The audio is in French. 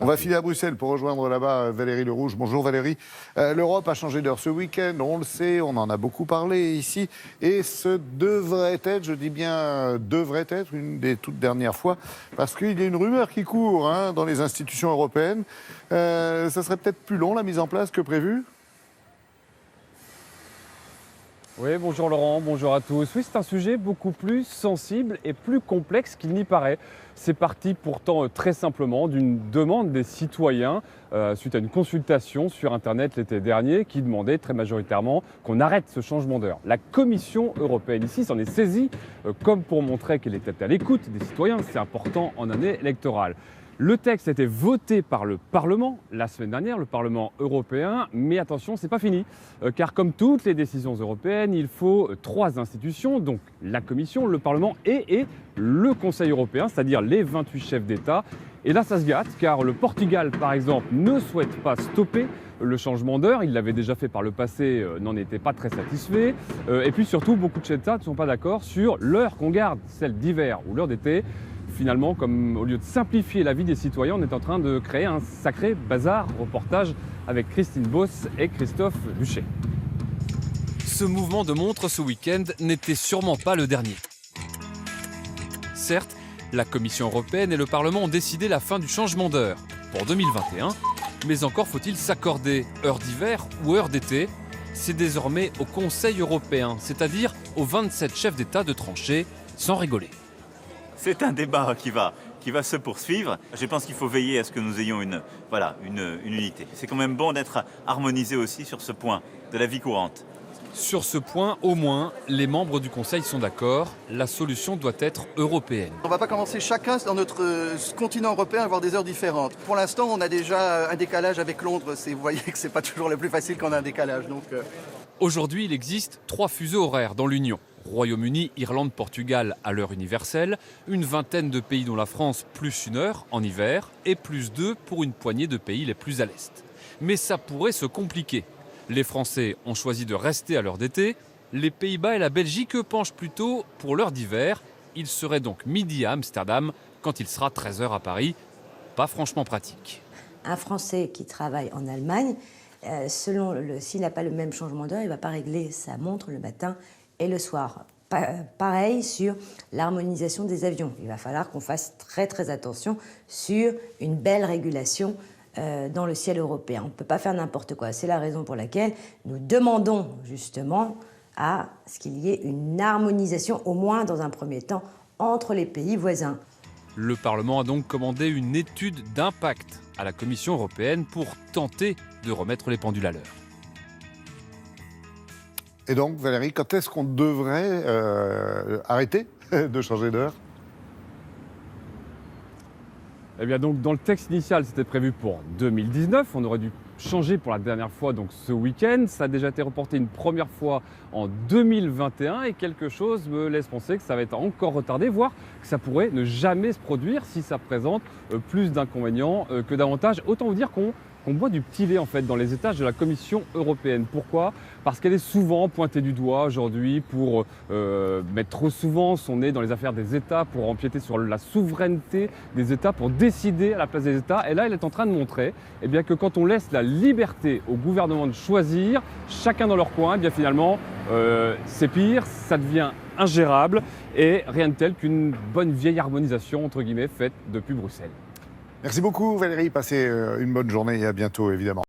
On va filer à Bruxelles pour rejoindre là-bas Valérie Lerouge. Bonjour Valérie. L'Europe a changé d'heure ce week-end, on le sait, on en a beaucoup parlé ici. Et ce devrait être, je dis bien devrait être, une des toutes dernières fois, parce qu'il y a une rumeur qui court dans les institutions européennes. Ça serait peut-être plus long la mise en place que prévu ? Oui, bonjour Laurent, bonjour à tous. Oui, c'est un sujet beaucoup plus sensible et plus complexe qu'il n'y paraît. C'est parti pourtant très simplement d'une demande des citoyens suite à une consultation sur Internet l'été dernier qui demandait très majoritairement qu'on arrête ce changement d'heure. La Commission européenne ici s'en est saisie comme pour montrer qu'elle était à l'écoute des citoyens. C'est important en année électorale. Le texte a été voté par le Parlement la semaine dernière, le Parlement européen, mais attention, c'est pas fini, car comme toutes les décisions européennes, il faut 3 institutions, donc la Commission, le Parlement et le Conseil européen, c'est-à-dire les 28 chefs d'État. Et là, ça se gâte, car le Portugal, par exemple, ne souhaite pas stopper le changement d'heure. Il l'avait déjà fait par le passé, n'en était pas très satisfait. Et puis surtout, beaucoup de chefs d'État ne sont pas d'accord sur l'heure qu'on garde, celle d'hiver ou l'heure d'été. Finalement, comme au lieu de simplifier la vie des citoyens, on est en train de créer un sacré bazar. Reportage avec Christine Boss et Christophe Duché. Ce mouvement de montre ce week-end n'était sûrement pas le dernier. Certes, la Commission européenne et le Parlement ont décidé la fin du changement d'heure pour 2021, mais encore faut-il s'accorder heure d'hiver ou heure d'été. C'est désormais au Conseil européen, c'est-à-dire aux 27 chefs d'État de trancher sans rigoler. C'est un débat qui va se poursuivre. Je pense qu'il faut veiller à ce que nous ayons une unité. C'est quand même bon d'être harmonisé aussi sur ce point de la vie courante. Sur ce point, au moins, les membres du Conseil sont d'accord. La solution doit être européenne. On ne va pas commencer chacun dans notre continent européen à avoir des heures différentes. Pour l'instant, on a déjà un décalage avec Londres. Vous voyez que ce n'est pas toujours le plus facile quand on a un décalage. Aujourd'hui, il existe 3 fuseaux horaires dans l'Union. Royaume-Uni, Irlande, Portugal à l'heure universelle, une vingtaine de pays dont la France plus 1 heure en hiver et plus 2 pour une poignée de pays les plus à l'est. Mais ça pourrait se compliquer. Les Français ont choisi de rester à l'heure d'été, les Pays-Bas et la Belgique penchent plutôt pour l'heure d'hiver. Il serait donc midi à Amsterdam quand il sera 13h à Paris. Pas franchement pratique. Un Français qui travaille en Allemagne, s'il n'a pas le même changement d'heure, il ne va pas régler sa montre le matin et le soir. Pareil sur l'harmonisation des avions. Il va falloir qu'on fasse très très attention sur une belle régulation dans le ciel européen. On ne peut pas faire n'importe quoi. C'est la raison pour laquelle nous demandons justement à ce qu'il y ait une harmonisation, au moins dans un premier temps, entre les pays voisins. Le Parlement a donc commandé une étude d'impact à la Commission européenne pour tenter de remettre les pendules à l'heure. Et donc Valérie, quand est-ce qu'on devrait arrêter de changer d'heure ? Eh bien donc dans le texte initial, c'était prévu pour 2019. On aurait dû changer pour la dernière fois donc ce week-end. Ça a déjà été reporté une première fois en 2021 et quelque chose me laisse penser que ça va être encore retardé, voire que ça pourrait ne jamais se produire si ça présente plus d'inconvénients que d'avantages. Autant vous dire qu'on boit du petit lait en fait dans les étages de la Commission européenne. Pourquoi ? Parce qu'elle est souvent pointée du doigt aujourd'hui pour mettre trop souvent son nez dans les affaires des États, pour empiéter sur la souveraineté des États, pour décider à la place des États. Et là, elle est en train de montrer que quand on laisse la liberté au gouvernement de choisir, chacun dans leur coin, finalement, c'est pire, ça devient ingérable et rien de tel qu'une bonne vieille harmonisation, entre guillemets, faite depuis Bruxelles. Merci beaucoup Valérie, passez une bonne journée et à bientôt évidemment.